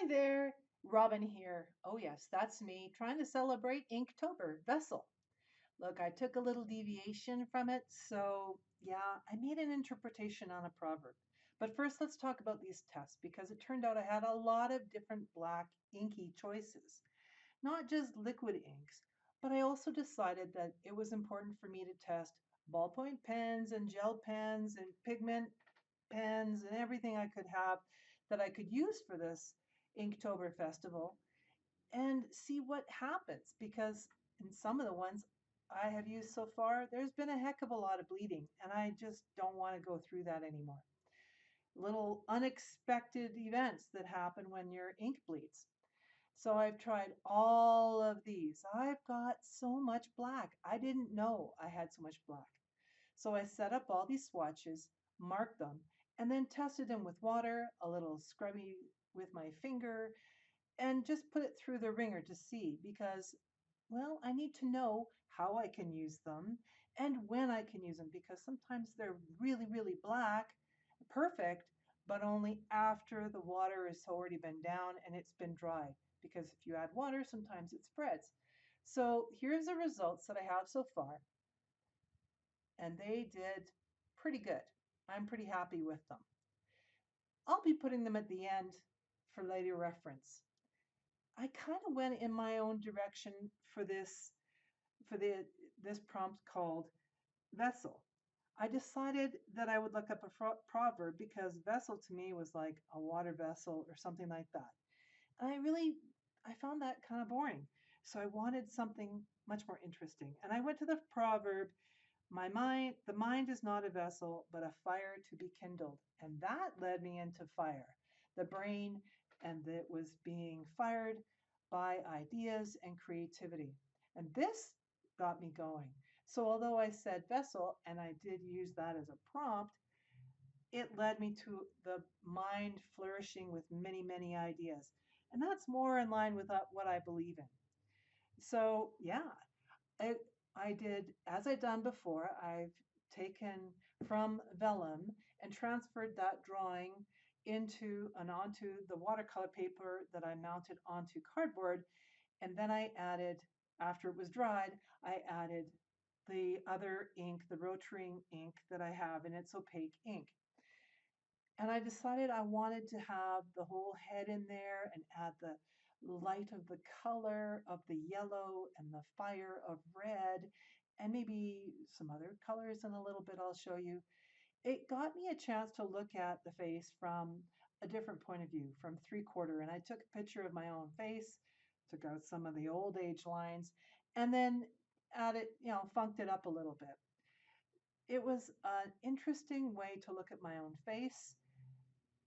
Hi there, Robin here. Oh, yes, that's me trying to celebrate Inktober vessel. Look, I took a little deviation from it, so yeah, I made an interpretation on a proverb. But first, let's talk about these tests because it turned out I had a lot of different black inky choices, not just liquid inks, but I also decided that it was important for me to test ballpoint pens and gel pens and pigment pens and everything I could have that I could use for this Inktober festival and see what happens because in some of the ones I have used so far, there's been a heck of a lot of bleeding, and I just don't want to go through that anymore. Little unexpected events that happen when your ink bleeds. So I've tried all of these. I've got so much black. I didn't know I had so much black. So I set up all these swatches, marked them, and then tested them with water, a little scrubby with my finger, and just put it through the ringer to see because, well, I need to know how I can use them and when I can use them because sometimes they're really, really black, perfect, but only after the water has already been down and it's been dried. Because if you add water, sometimes it spreads. So here's the results that I have so far, and they did pretty good. I'm pretty happy with them. I'll be putting them at the end for later reference. I kind of went in my own direction for this prompt called vessel. I decided that I would look up a proverb because vessel to me was like a water vessel or something like that. And I found that kind of boring. So I wanted something much more interesting. And I went to the proverb, the mind is not a vessel, but a fire to be kindled. And that led me into fire, the brain, and it was being fired by ideas and creativity. And this got me going. So although I said vessel and I did use that as a prompt, it led me to the mind flourishing with many, many ideas. And that's more in line with what I believe in. So, yeah, I, I did, as I'd done before, I've taken from vellum and transferred that drawing into and onto the watercolor paper that I mounted onto cardboard. And then I added, after it was dried, I added the other ink, the rotary ink that I have, and it's opaque ink. And I decided I wanted to have the whole head in there and add the light of the color of the yellow and the fire of red and maybe some other colors in a little bit I'll show you. It got me a chance to look at the face from a different point of view, from 3/4. And I took a picture of my own face, took out some of the old age lines, and then added, funked it up a little bit. It was an interesting way to look at my own face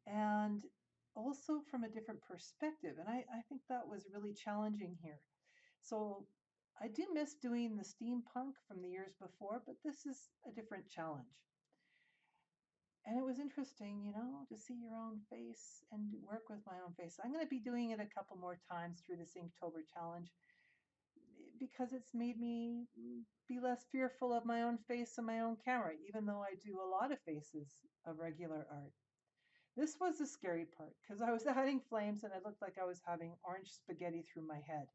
and also from a different perspective. And I think that was really challenging here. So I do miss doing the steampunk from the years before, but this is a different challenge. And it was interesting, to see your own face and work with my own face. I'm going to be doing it a couple more times through this Inktober challenge because it's made me be less fearful of my own face and my own camera, even though I do a lot of faces of regular art. This was the scary part because I was adding flames and it looked like I was having orange spaghetti through my head.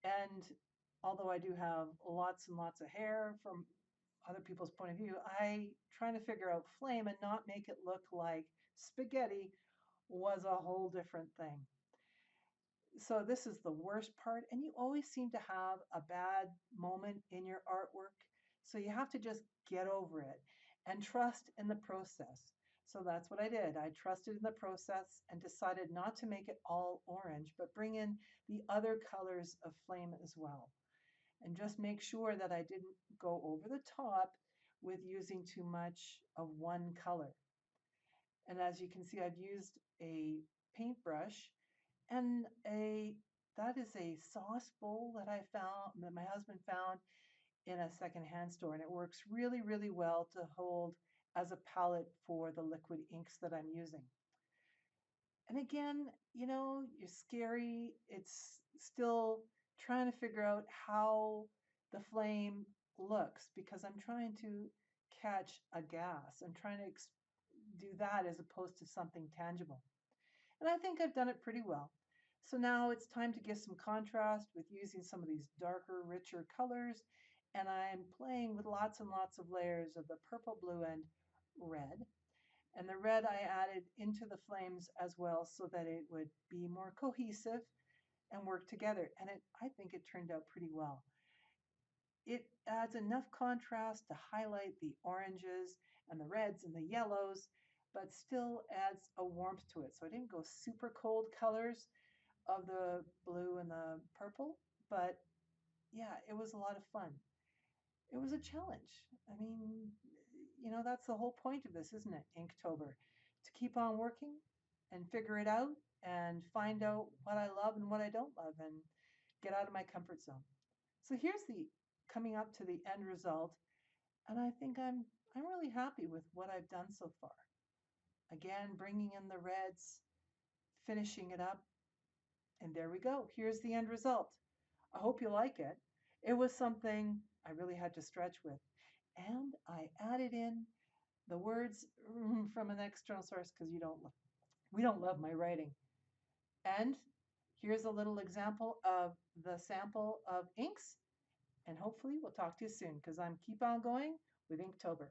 And although I do have lots and lots of hair from other people's point of view, I trying to figure out flame and not make it look like spaghetti was a whole different thing. So this is the worst part, and you always seem to have a bad moment in your artwork. So you have to just get over it and trust in the process. So that's what I did. I trusted in the process and decided not to make it all orange, but bring in the other colors of flame as well. And just make sure that I didn't go over the top with using too much of one color. And as you can see, I've used a paintbrush and a that is a sauce bowl that I found that my husband found in a secondhand store, and it works really, really well to hold as a palette for the liquid inks that I'm using. And again, you're scary. It's still trying to figure out how the flame looks because I'm trying to catch a gas. I'm trying to do that as opposed to something tangible. And I think I've done it pretty well. So now it's time to get some contrast with using some of these darker, richer colors. And I'm playing with lots and lots of layers of the purple, blue, and red. And the red I added into the flames as well so that it would be more cohesive and work together. And I think it turned out pretty well. It adds enough contrast to highlight the oranges and the reds and the yellows, but still adds a warmth to it. So I didn't go super cold colors of the blue and the purple, but yeah, it was a lot of fun. It was a challenge. I mean, that's the whole point of this, isn't it? Inktober. To keep on working and figure it out and find out what I love and what I don't love and get out of my comfort zone. So here's the coming up to the end result, and I think I'm really happy with what I've done so far. Again, bringing in the reds, finishing it up, and there we go. Here's the end result. I hope you like it. It was something I really had to stretch with. And I added in the words from an external source because we don't love my writing. And here's a little example of the sample of inks. And hopefully we'll talk to you soon because I'm keep on going with Inktober.